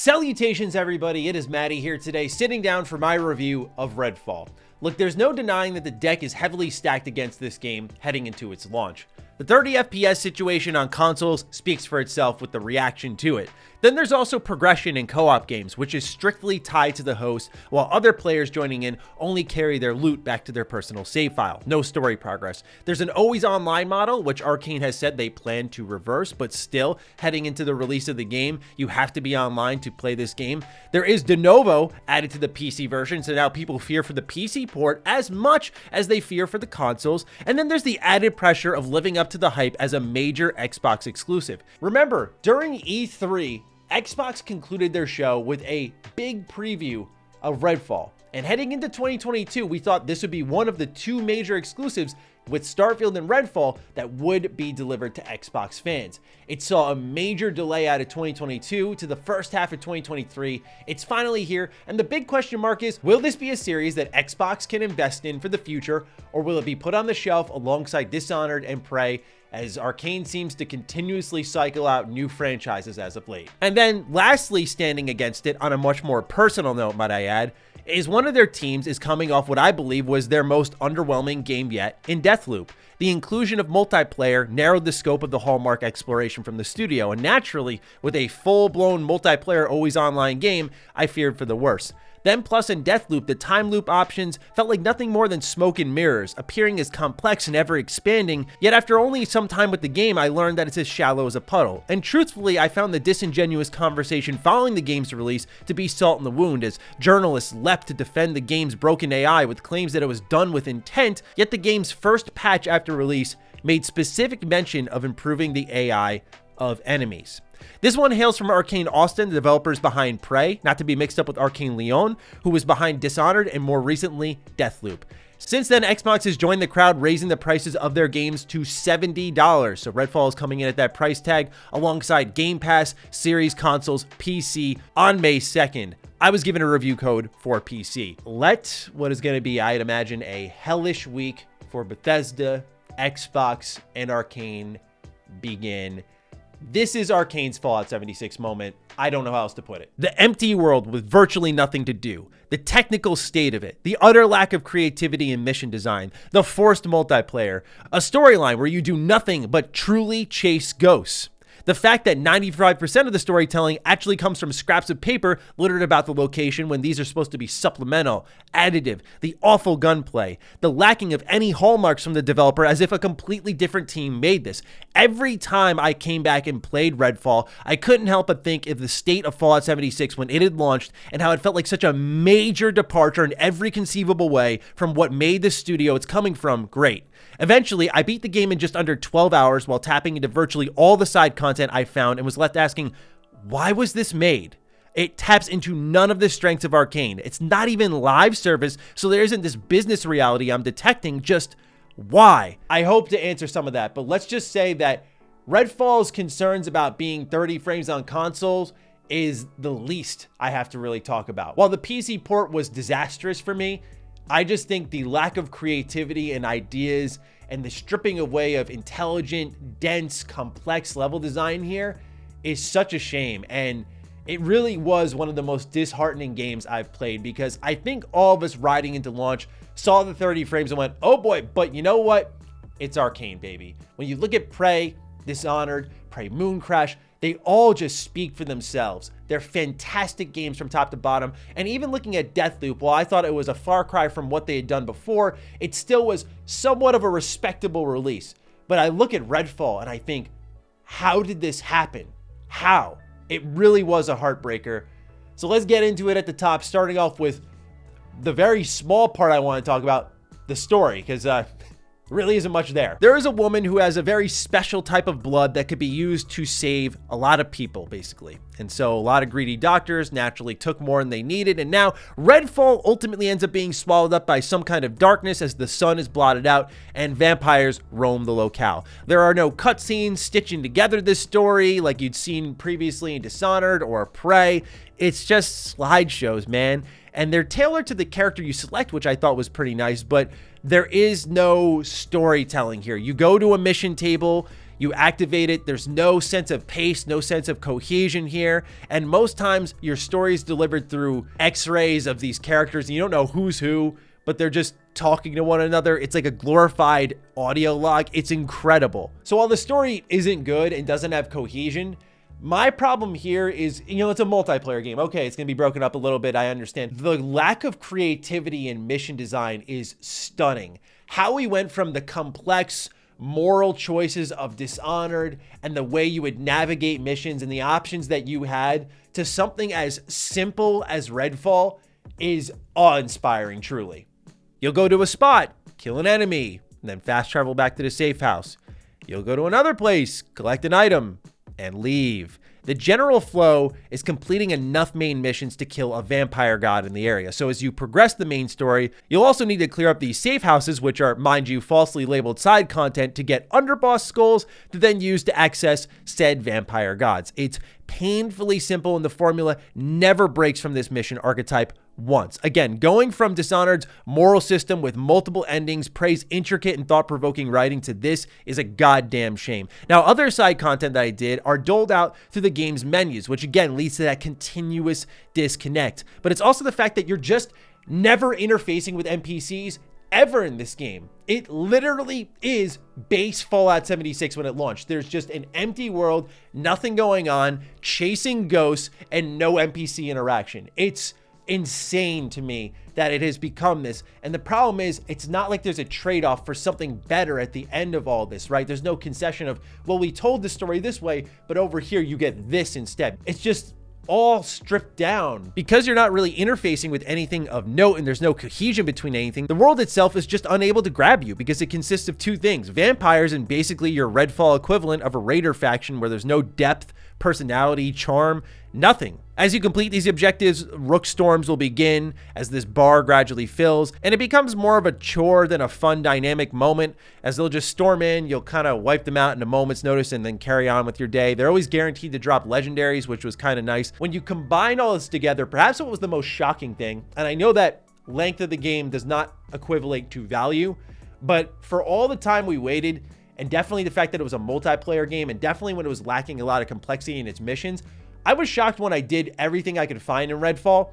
Salutations everybody, it is Matty here today, sitting down for my review of Redfall. Look, there's no denying that the deck is heavily stacked against this game heading into its launch. The 30 FPS situation on consoles speaks for itself with the reaction to it. Then there's also progression in co-op games, which is strictly tied to the host, while other players joining in only carry their loot back to their personal save file. No story progress. There's an always online model, which Arkane has said they plan to reverse, but still, heading into the release of the game, you have to be online to play this game. There is de novo added to the PC version, so now people fear for the PC port as much as they fear for the consoles. And then there's the added pressure of living up to the hype as a major Xbox exclusive. Remember, during E3, Xbox concluded their show with a big preview of Redfall. And heading into 2022, we thought this would be one of the two major exclusives with Starfield and Redfall that would be delivered to Xbox fans. It saw a major delay out of 2022 to the first half of 2023. It's finally here, and the big question mark is, will this be a series that Xbox can invest in for the future, or will it be put on the shelf alongside Dishonored and Prey, as Arkane seems to continuously cycle out new franchises as of late? And then lastly, standing against it on a much more personal note, might I add, is one of their teams is coming off what I believe was their most underwhelming game yet in Deathloop. The inclusion of multiplayer narrowed the scope of the hallmark exploration from the studio, and naturally, with a full-blown multiplayer always online game, I feared for the worst. Then plus in Deathloop, the time loop options felt like nothing more than smoke and mirrors, appearing as complex and ever expanding, yet after only some time with the game, I learned that it's as shallow as a puddle. And truthfully, I found the disingenuous conversation following the game's release to be salt in the wound, as journalists leapt to defend the game's broken AI with claims that it was done with intent, yet the game's first patch after release made specific mention of improving the AI of enemies. This one hails from Arkane Austin, the developers behind Prey, not to be mixed up with Arkane Lyon, who was behind Dishonored and more recently Deathloop. Since then, Xbox has joined the crowd, raising the prices of their games to $70. So Redfall is coming in at that price tag alongside Game Pass, Series consoles, PC on May 2nd. I was given a review code for PC. Let what is going to be, I'd imagine, a hellish week for Bethesda, Xbox, and Arkane begin. This is Arkane's Fallout 76 moment. I don't know how else to put it. The empty world with virtually nothing to do, the technical state of it, the utter lack of creativity and mission design, the forced multiplayer, a storyline where you do nothing but truly chase ghosts. The fact that 95% of the storytelling actually comes from scraps of paper littered about the location when these are supposed to be supplemental, additive, the awful gunplay, the lacking of any hallmarks from the developer as if a completely different team made this. Every time I came back and played Redfall, I couldn't help but think of the state of Fallout 76 when it had launched and how it felt like such a major departure in every conceivable way from what made the studio it's coming from great. Eventually, I beat the game in just under 12 hours while tapping into virtually all the side content I found and was left asking, why was this made? It taps into none of the strengths of Arkane. It's not even live service, so there isn't this business reality I'm detecting, just why? I hope to answer some of that, but let's just say that Redfall's concerns about being 30 frames on consoles is the least I have to really talk about. While the PC port was disastrous for me, I just think the lack of creativity and ideas and the stripping away of intelligent, dense, complex level design here is such a shame. And it really was one of the most disheartening games I've played, because I think all of us riding into launch saw the 30 frames and went, oh boy, but you know what? It's Arkane, baby. When you look at Prey, Dishonored, Prey Mooncrash, they all just speak for themselves. They're fantastic games from top to bottom. And even looking at Deathloop, while I thought it was a far cry from what they had done before, it still was somewhat of a respectable release. But I look at Redfall and I think, how did this happen? How? It really was a heartbreaker. So let's get into it at the top, starting off with the very small part I want to talk about, the story, because really isn't much there. There is a woman who has a very special type of blood that could be used to save a lot of people, basically. And so a lot of greedy doctors naturally took more than they needed, and now Redfall ultimately ends up being swallowed up by some kind of darkness as the sun is blotted out and vampires roam the locale. There are no cutscenes stitching together this story like you'd seen previously in Dishonored or Prey. It's just slideshows, man. And they're tailored to the character you select, which I thought was pretty nice, but there is no storytelling here. You go to a mission table, you activate it. There's no sense of pace, no sense of cohesion here. And most times your story is delivered through x-rays of these characters and you don't know who's who, but they're just talking to one another. It's like a glorified audio log. It's incredible. So while the story isn't good and doesn't have cohesion, my problem here is, it's a multiplayer game. Okay, it's going to be broken up a little bit. I understand. The lack of creativity in mission design is stunning. How we went from the complex moral choices of Dishonored and the way you would navigate missions and the options that you had to something as simple as Redfall is awe-inspiring, truly. You'll go to a spot, kill an enemy, and then fast travel back to the safe house. You'll go to another place, collect an item, and leave. The general flow is completing enough main missions to kill a vampire god in the area. So as you progress the main story, you'll also need to clear up these safe houses, which are, mind you, falsely labeled side content to get underboss skulls to then use to access said vampire gods. It's painfully simple, and the formula never breaks from this mission archetype once. Again, going from Dishonored's moral system with multiple endings, praise intricate and thought-provoking writing, to this is a goddamn shame. Now, other side content that I did are doled out through the game's menus, which again leads to that continuous disconnect. But it's also the fact that you're just never interfacing with NPCs ever in this game. It literally is base Fallout 76 when it launched. There's just an empty world, nothing going on, chasing ghosts, and no NPC interaction. It's insane to me that it has become this. And the problem is, it's not like there's a trade-off for something better at the end of all this, right? There's no concession of, well, we told the story this way, but over here you get this instead. It's just all stripped down. Because you're not really interfacing with anything of note and there's no cohesion between anything, the world itself is just unable to grab you because it consists of two things: vampires and basically your Redfall equivalent of a raider faction where there's no depth, personality, charm, nothing. As you complete these objectives, rook storms will begin as this bar gradually fills, and it becomes more of a chore than a fun dynamic moment. As they'll just storm in, you'll kind of wipe them out in a moment's notice and then carry on with your day. They're always guaranteed to drop legendaries, which was kind of nice. When you combine all this together, perhaps what was the most shocking thing, and I know that length of the game does not equivalent to value, but for all the time we waited, and definitely the fact that it was a multiplayer game, and definitely when it was lacking a lot of complexity in its missions, I was shocked when I did everything I could find in Redfall,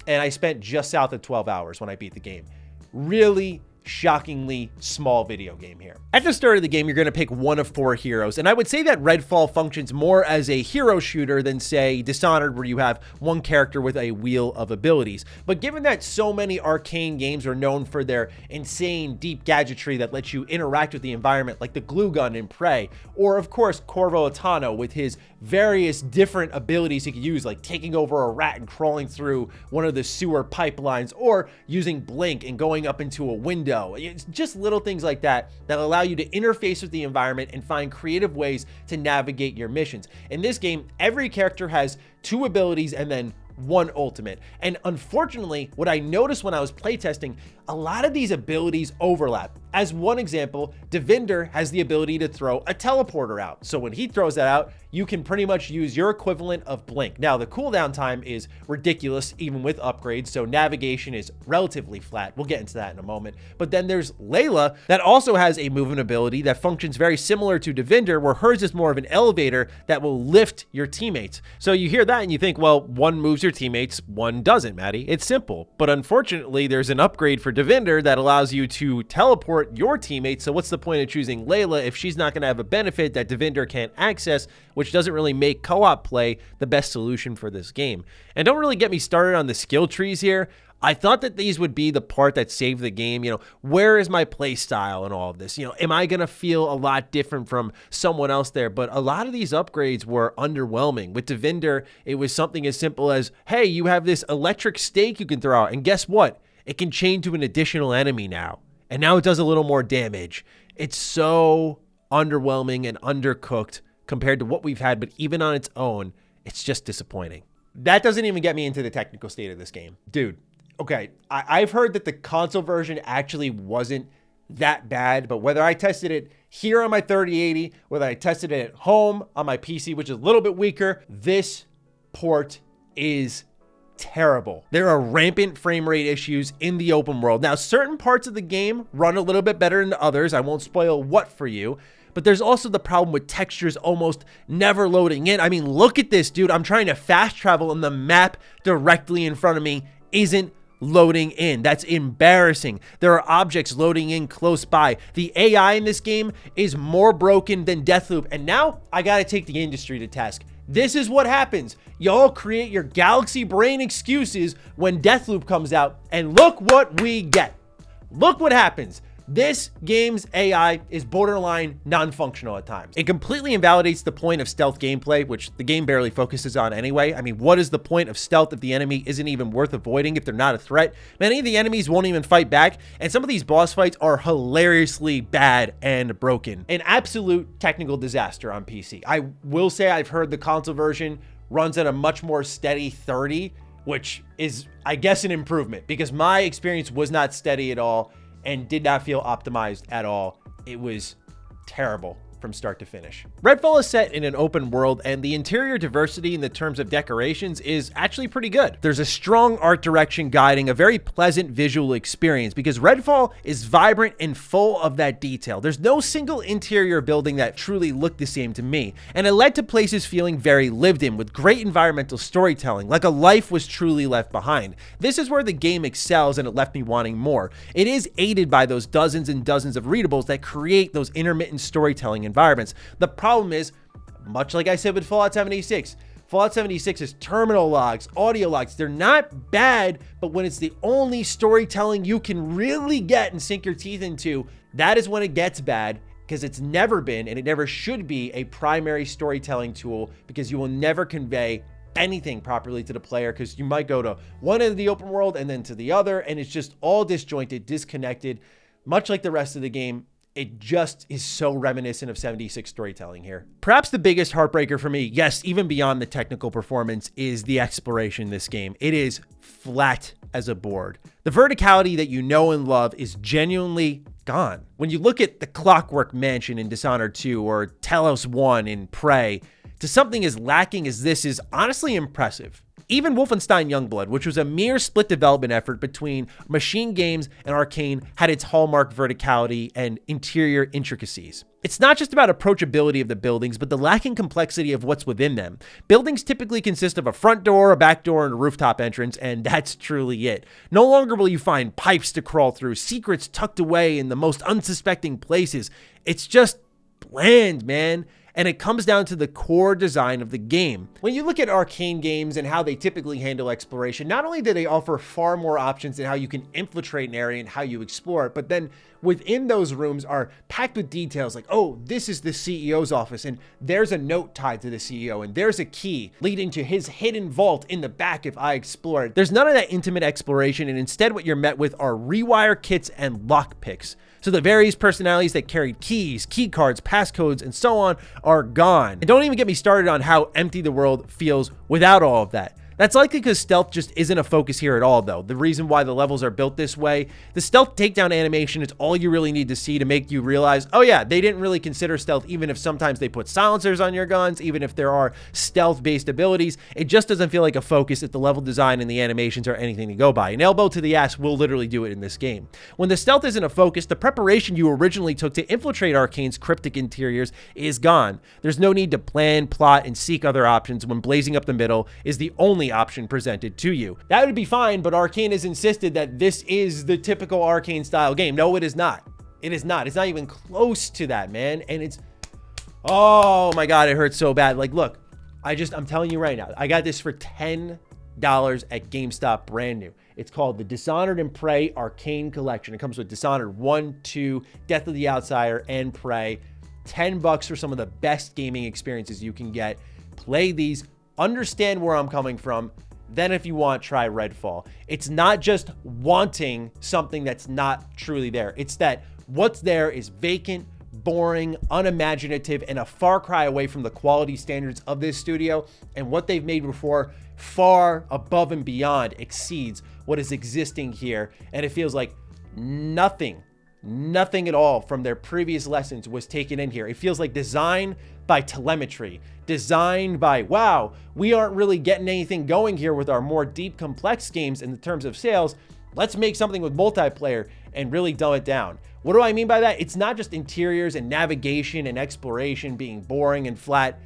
and I spent just south of 12 hours when I beat the game. Really shockingly small video game here. At the start of the game, you're going to pick one of 4 heroes, and I would say that Redfall functions more as a hero shooter than, say, Dishonored, where you have one character with a wheel of abilities. But given that so many Arkane games are known for their insane deep gadgetry that lets you interact with the environment, like the glue gun in Prey, or of course Corvo Attano with his various different abilities he could use, like taking over a rat and crawling through one of the sewer pipelines, or using Blink and going up into a window. It's just little things like that that allow you to interface with the environment and find creative ways to navigate your missions. In this game, every character has 2 abilities and then 1 ultimate. And unfortunately, what I noticed when I was playtesting, a lot of these abilities overlap. As one example, Devinder has the ability to throw a teleporter out. So when he throws that out, you can pretty much use your equivalent of Blink. Now, the cooldown time is ridiculous, even with upgrades, so navigation is relatively flat. We'll get into that in a moment. But then there's Layla that also has a movement ability that functions very similar to Devinder, where hers is more of an elevator that will lift your teammates. So you hear that and you think, well, one moves your teammates, one doesn't, Maddie. It's simple. But unfortunately, there's an upgrade for Devinder that allows you to teleport your teammates. So what's the point of choosing Layla if she's not going to have a benefit that Devinder can't access, which doesn't really make co-op play the best solution for this game. And don't really get me started on the skill trees here. I thought that these would be the part that saved the game. Where is my play style and all of this? Am I going to feel a lot different from someone else there? But a lot of these upgrades were underwhelming. With Devinder, it was something as simple as, hey, you have this electric stake you can throw out, and guess what? It can chain to an additional enemy now. And now it does a little more damage. It's so underwhelming and undercooked compared to what we've had, but even on its own, it's just disappointing. That doesn't even get me into the technical state of this game. Dude, okay, I've heard that the console version actually wasn't that bad, but whether I tested it here on my 3080, whether I tested it at home on my PC, which is a little bit weaker, this port is terrible. There are rampant frame rate issues in the open world. Now, certain parts of the game run a little bit better than others. I won't spoil what for you, but there's also the problem with textures almost never loading in. I mean, look at this, dude. I'm trying to fast travel and the map directly in front of me isn't loading in. That's embarrassing. There are objects loading in close by. The AI in this game is more broken than Deathloop, and now I gotta take the industry to task. This is what happens. Y'all create your galaxy brain excuses when Deathloop comes out, and look what we get. Look what happens. This game's AI is borderline non-functional at times. It completely invalidates the point of stealth gameplay, which the game barely focuses on anyway. I mean, what is the point of stealth if the enemy isn't even worth avoiding, if they're not a threat? Many of the enemies won't even fight back, and some of these boss fights are hilariously bad and broken. An absolute technical disaster on PC. I will say I've heard the console version runs at a much more steady 30, which is, I guess, an improvement, because my experience was not steady at all and did not feel optimized at all. It was terrible from start to finish. Redfall is set in an open world, and the interior diversity in the terms of decorations is actually pretty good. There's a strong art direction guiding a very pleasant visual experience because Redfall is vibrant and full of that detail. There's no single interior building that truly looked the same to me, and it led to places feeling very lived in with great environmental storytelling, like a life was truly left behind. This is where the game excels, and it left me wanting more. It is aided by those dozens and dozens of readables that create those intermittent storytelling environments. The problem is, much like I said with Fallout 76, Fallout 76's terminal logs, audio logs, they're not bad, but when it's the only storytelling you can really get and sink your teeth into, that is when it gets bad, because it's never been, and it never should be, a primary storytelling tool, because you will never convey anything properly to the player, because you might go to one end of the open world and then to the other, and it's just all disjointed, disconnected, much like the rest of the game. It just is so reminiscent of 76 storytelling here. Perhaps the biggest heartbreaker for me, yes, even beyond the technical performance, is the exploration in this game. It is flat as a board. The verticality that you know and love is genuinely gone. When you look at the Clockwork Mansion in Dishonored 2 or Telos 1 in Prey, to something as lacking as this is honestly impressive. Even Wolfenstein Youngblood, which was a mere split development effort between Machine Games and Arkane, had its hallmark verticality and interior intricacies. It's not just about approachability of the buildings, but the lacking complexity of what's within them. Buildings typically consist of a front door, a back door, and a rooftop entrance, and that's truly it. No longer will you find pipes to crawl through, secrets tucked away in the most unsuspecting places. It's just bland, man. And it comes down to the core design of the game. When you look at Arkane games and how they typically handle exploration, not only do they offer far more options in how you can infiltrate an area and how you explore it, but then within those rooms are packed with details like, oh, this is the CEO's office, and there's a note tied to the CEO, and there's a key leading to his hidden vault in the back if I explore it. There's none of that intimate exploration, and instead what you're met with are rewire kits and lockpicks. So the various personalities that carried keys, key cards, passcodes, and so on are gone. And don't even get me started on how empty the world feels without all of that. That's likely because stealth just isn't a focus here at all, though. The reason why the levels are built this way, the stealth takedown animation is all you really need to see to make you realize, oh yeah, they didn't really consider stealth, even if sometimes they put silencers on your guns, even if there are stealth-based abilities. It just doesn't feel like a focus if the level design and the animations are anything to go by. An elbow to the ass will literally do it in this game. When the stealth isn't a focus, the preparation you originally took to infiltrate Arkane's cryptic interiors is gone. There's no need to plan, plot, and seek other options when blazing up the middle is the only option presented to you. That would be fine, but Arkane has insisted that this is the typical Arkane style game. No, it is not. It is not. It's not even close to that, man. And it's, oh my God, it hurts so bad. Like, look, I'm telling you right now, I got this for $10 at GameStop, brand new. It's called the Dishonored and Prey Arkane Collection. It comes with Dishonored 1, 2, Death of the Outsider, and Prey. $10 for some of the best gaming experiences you can get. Play these. Understand where I'm coming from. Then if you want, try Redfall. It's not just wanting something that's not truly there. It's that what's there is vacant, boring, unimaginative, and a far cry away from the quality standards of this studio. And what they've made before, far above and beyond, exceeds what is existing here. And it feels like nothing at all from their previous lessons was taken in here. It feels like design by telemetry, designed by, wow, we aren't really getting anything going here with our more deep, complex games in the terms of sales. Let's make something with multiplayer and really dumb it down. What do I mean by that? It's not just interiors and navigation and exploration being boring and flat.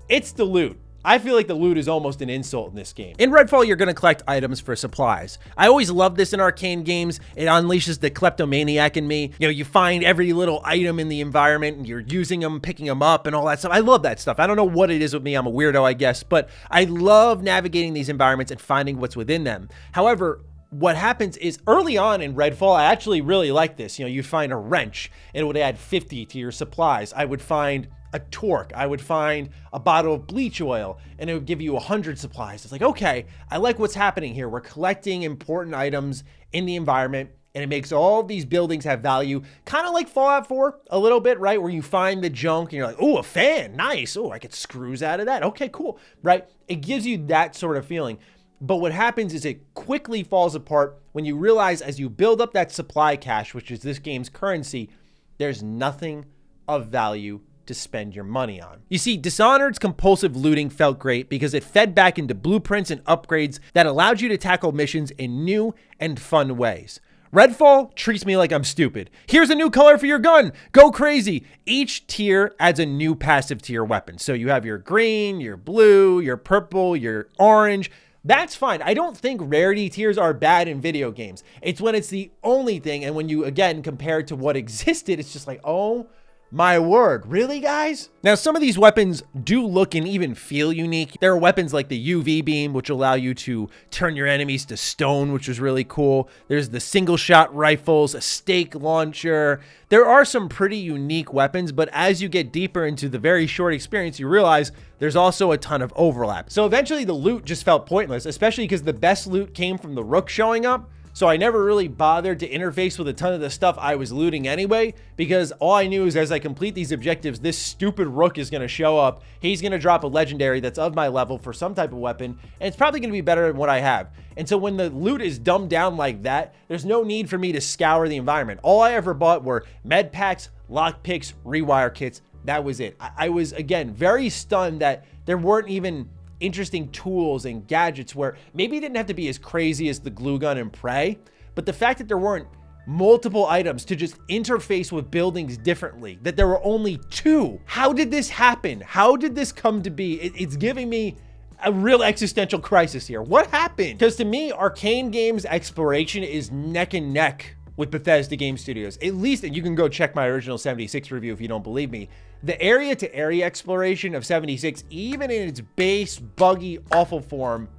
It's the loot. I feel like the loot is almost an insult in this game. In Redfall, you're going to collect items for supplies. I always love this in Arkane games. It unleashes the kleptomaniac in me. You know, you find every little item in the environment and you're using them, picking them up and all that stuff. I love that stuff. I don't know what it is with me. I'm a weirdo, I guess, but I love navigating these environments and finding what's within them. However, what happens is early on in Redfall, I actually really like this. You know, you find a wrench and it would add 50 to your supplies. I would find a torque. I would find a bottle of bleach oil and it would give you 100 supplies. It's like, okay, I like what's happening here. We're collecting important items in the environment and it makes all these buildings have value, kind of like Fallout 4 a little bit, right? Where you find the junk and you're like, oh, a fan, nice. Oh, I get screws out of that. Okay, cool, right? It gives you that sort of feeling. But what happens is it quickly falls apart when you realize as you build up that supply cache, which is this game's currency, there's nothing of value to spend your money on. You see, Dishonored's compulsive looting felt great because it fed back into blueprints and upgrades that allowed you to tackle missions in new and fun ways. Redfall treats me like I'm stupid. Here's a new color for your gun. Go crazy. Each tier adds a new passive to your weapon. So you have your green, your blue, your purple, your orange. That's fine. I don't think rarity tiers are bad in video games. It's when it's the only thing. And when you, again, compare it to what existed, it's just like, oh, my word, really, guys? Now, some of these weapons do look and even feel unique. There are weapons like the UV beam, which allow you to turn your enemies to stone, which is really cool. There's the single shot rifles, a stake launcher. There are some pretty unique weapons, but as you get deeper into the very short experience, you realize there's also a ton of overlap. So eventually the loot just felt pointless, especially because the best loot came from the rook showing up. So I never really bothered to interface with a ton of the stuff I was looting anyway, because all I knew is as I complete these objectives, this stupid rook is going to show up. He's going to drop a legendary that's of my level for some type of weapon, and it's probably going to be better than what I have. And so when the loot is dumbed down like that, there's no need for me to scour the environment. All I ever bought were med packs, lockpicks, rewire kits. That was it. I was, again, very stunned that there weren't even interesting tools and gadgets where maybe it didn't have to be as crazy as the glue gun and Prey, but the fact that there weren't multiple items to just interface with buildings differently, that there were only 2. How did this happen? How did this come to be? It's giving me a real existential crisis here. What happened? Because to me, Arkane Games exploration is neck and neck with Bethesda Game Studios. At least, and you can go check my original 76 review if you don't believe me. The area-to-area exploration of 76, even in its base, buggy, awful form,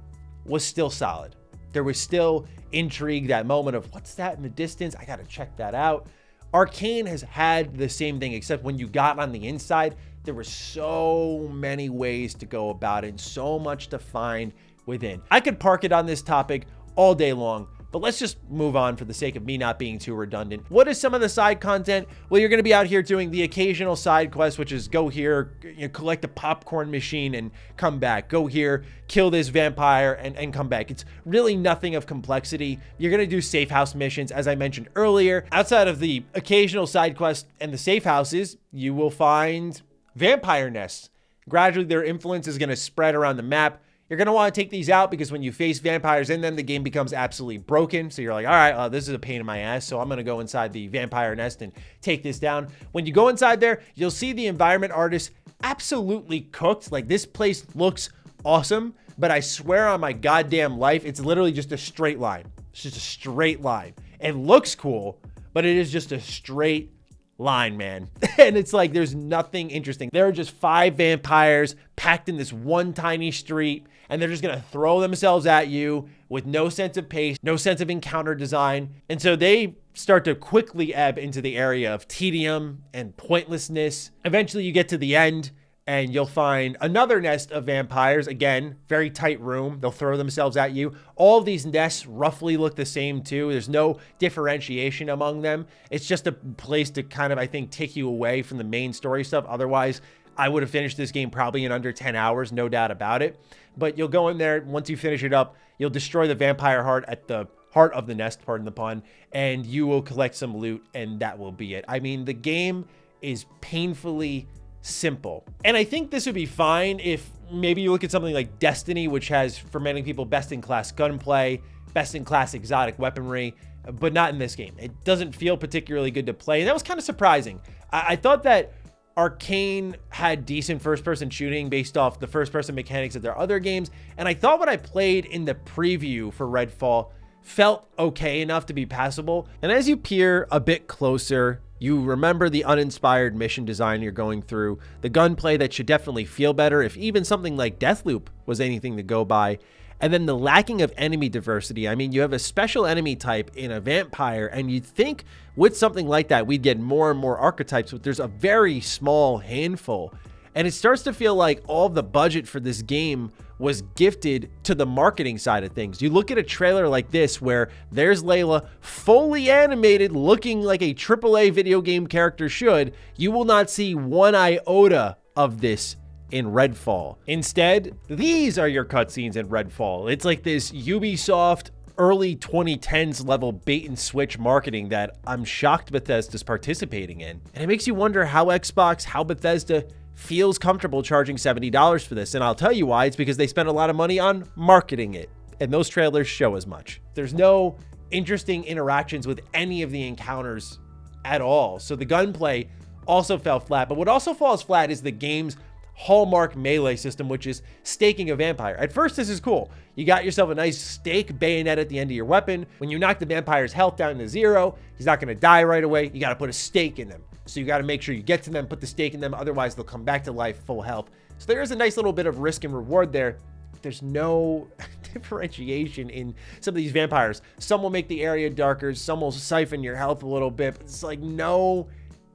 was still solid. There was still intrigue, that moment of, what's that in the distance? I gotta check that out. Arkane has had the same thing, except when you got on the inside, there were so many ways to go about it, and so much to find within. I could park it on this topic all day long, but let's just move on for the sake of me not being too redundant. What is some of the side content? Well, you're going to be out here doing the occasional side quest, which is go here, collect a popcorn machine and come back. Go here, kill this vampire and come back. It's really nothing of complexity. You're going to do safe house missions, as I mentioned earlier. Outside of the occasional side quest and the safe houses, you will find vampire nests. Gradually, their influence is going to spread around the map. You're going to want to take these out because when you face vampires in them, the game becomes absolutely broken. So you're like, all right, this is a pain in my ass. So I'm going to go inside the vampire nest and take this down. When you go inside there, you'll see the environment artist absolutely cooked. Like, this place looks awesome, but I swear on my goddamn life, it's literally just a straight line. It's just a straight line. It looks cool, but it is just a straight line, man. And it's like, there's nothing interesting. There are just 5 vampires packed in this one tiny street, and they're just going to throw themselves at you with no sense of pace, no sense of encounter design. And so they start to quickly ebb into the area of tedium and pointlessness. Eventually you get to the end and you'll find another nest of vampires. Again, very tight room. They'll throw themselves at you. All of these nests roughly look the same too. There's no differentiation among them. It's just a place to kind of, I think, take you away from the main story stuff. Otherwise, I would have finished this game probably in under 10 hours, no doubt about it. But you'll go in there, once you finish it up, you'll destroy the vampire heart at the heart of the nest, pardon the pun, and you will collect some loot, and that will be it. I mean, the game is painfully simple. And I think this would be fine if maybe you look at something like Destiny, which has, for many people, best-in-class gunplay, best-in-class exotic weaponry, but not in this game. It doesn't feel particularly good to play. And that was kind of surprising. I thought that Arkane had decent first-person shooting based off the first-person mechanics of their other games, and I thought what I played in the preview for Redfall felt okay enough to be passable. And as you peer a bit closer, you remember the uninspired mission design you're going through, the gunplay that should definitely feel better if even something like Deathloop was anything to go by, and then the lacking of enemy diversity. I mean, you have a special enemy type in a vampire, and you'd think with something like that, we'd get more and more archetypes, but there's a very small handful. And it starts to feel like all the budget for this game was gifted to the marketing side of things. You look at a trailer like this where there's Layla fully animated, looking like a AAA video game character should. You will not see one iota of this in Redfall. Instead, these are your cutscenes in Redfall. It's like this Ubisoft early 2010s level bait and switch marketing that I'm shocked Bethesda's participating in. And it makes you wonder how Xbox, how Bethesda feels comfortable charging $70 for this. And I'll tell you why. It's because they spent a lot of money on marketing it, and those trailers show as much. There's no interesting interactions with any of the encounters at all. So the gunplay also fell flat. But what also falls flat is the game's hallmark melee system, which is staking a vampire. At first, this is cool. You got yourself a nice stake bayonet at the end of your weapon. When you knock the vampire's health down to 0, he's not going to die right away. You got to put a stake in them. So you got to make sure you get to them, put the stake in them. Otherwise, they'll come back to life full health. So there is a nice little bit of risk and reward there. There's no differentiation in some of these vampires. Some will make the area darker. Some will siphon your health a little bit. But it's like no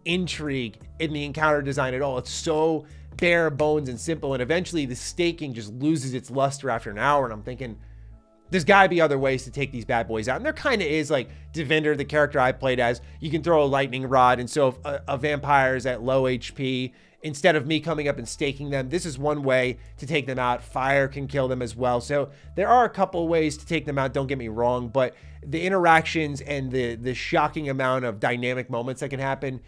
intrigue in the encounter design at all. It's so bare bones and simple, and eventually the staking just loses its luster after an hour. And I'm thinking, there's got to be other ways to take these bad boys out. And there kind of is. Like Devinder, the character I played as, you can throw a lightning rod, and so if a vampire is at low HP, instead of me coming up and staking them, this is one way to take them out. Fire can kill them as well. So there are a couple ways to take them out, don't get me wrong, but the interactions and the shocking amount of dynamic moments that can happen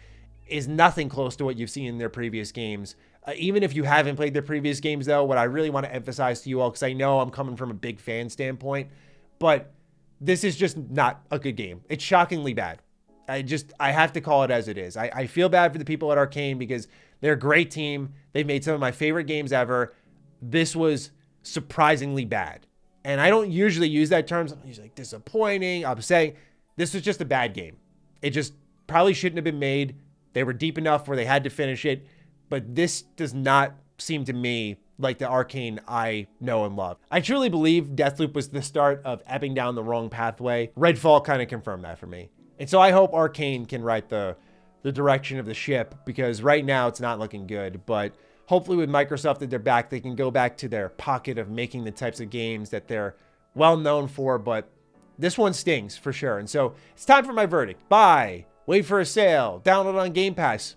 is nothing close to what you've seen in their previous games. Even if you haven't played their previous games, though, what I really want to emphasize to you all, because I know I'm coming from a big fan standpoint, but this is just not a good game. It's shockingly bad. I have to call it as it is. I feel bad for the people at Arkane because they're a great team. They've made some of my favorite games ever. This was surprisingly bad. And I don't usually use that term. I'm usually like disappointing. I'm saying this was just a bad game. It just probably shouldn't have been made. They were deep enough where they had to finish it. But this does not seem to me like the Arkane I know and love. I truly believe Deathloop was the start of ebbing down the wrong pathway. Redfall kind of confirmed that for me. And so I hope Arkane can write the direction of the ship, because right now it's not looking good. But hopefully with Microsoft at their back, they can go back to their pocket of making the types of games that they're well known for. But this one stings for sure. And so it's time for my verdict. Buy, wait for a sale, download on Game Pass.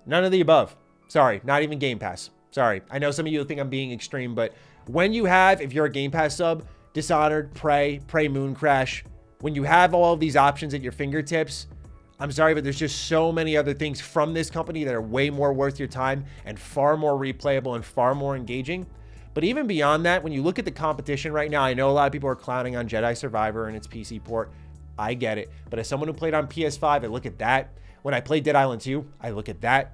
None of the above. Sorry, not even Game Pass. Sorry. I know some of you think I'm being extreme, but when you have, if you're a Game Pass sub, Dishonored, Prey, Moon Crash, when you have all of these options at your fingertips, I'm sorry, but there's just so many other things from this company that are way more worth your time and far more replayable and far more engaging. But even beyond that, when you look at the competition right now, I know a lot of people are clowning on Jedi Survivor and its PC port. I get it. But as someone who played on PS5, I look at that. When I played Dead Island 2, I look at that.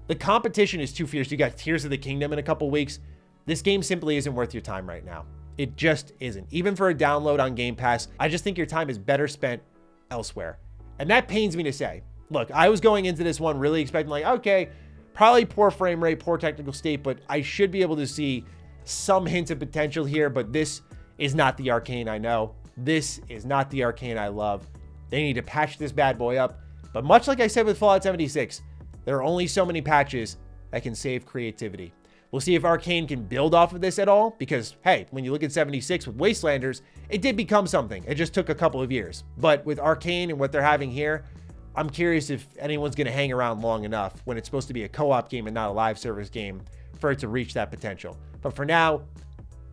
The competition is too fierce. You got Tears of the Kingdom in a couple weeks. This game simply isn't worth your time right now. It just isn't. Even for a download on Game Pass, I just think your time is better spent elsewhere. And that pains me to say. Look, I was going into this one really expecting like, okay, probably poor frame rate, poor technical state, but I should be able to see some hints of potential here. But this is not the Arkane I know. This is not the Arkane I love. They need to patch this bad boy up. But much like I said with Fallout 76, there are only so many patches that can save creativity. We'll see if Arkane can build off of this at all, because, hey, when you look at 76 with Wastelanders, it did become something. It just took a couple of years. But with Arkane and what they're having here, I'm curious if anyone's going to hang around long enough when it's supposed to be a co-op game and not a live service game for it to reach that potential. But for now,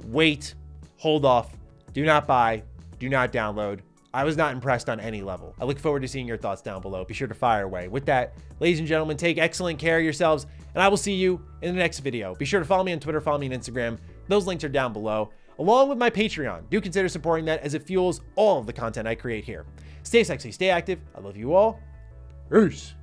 wait, hold off, do not buy, do not download. I was not impressed on any level. I look forward to seeing your thoughts down below. Be sure to fire away. With that, ladies and gentlemen, take excellent care of yourselves, and I will see you in the next video. Be sure to follow me on Twitter, follow me on Instagram. Those links are down below. along with my Patreon. Do consider supporting that as it fuels all of the content I create here. Stay sexy, stay active. I love you all. Peace.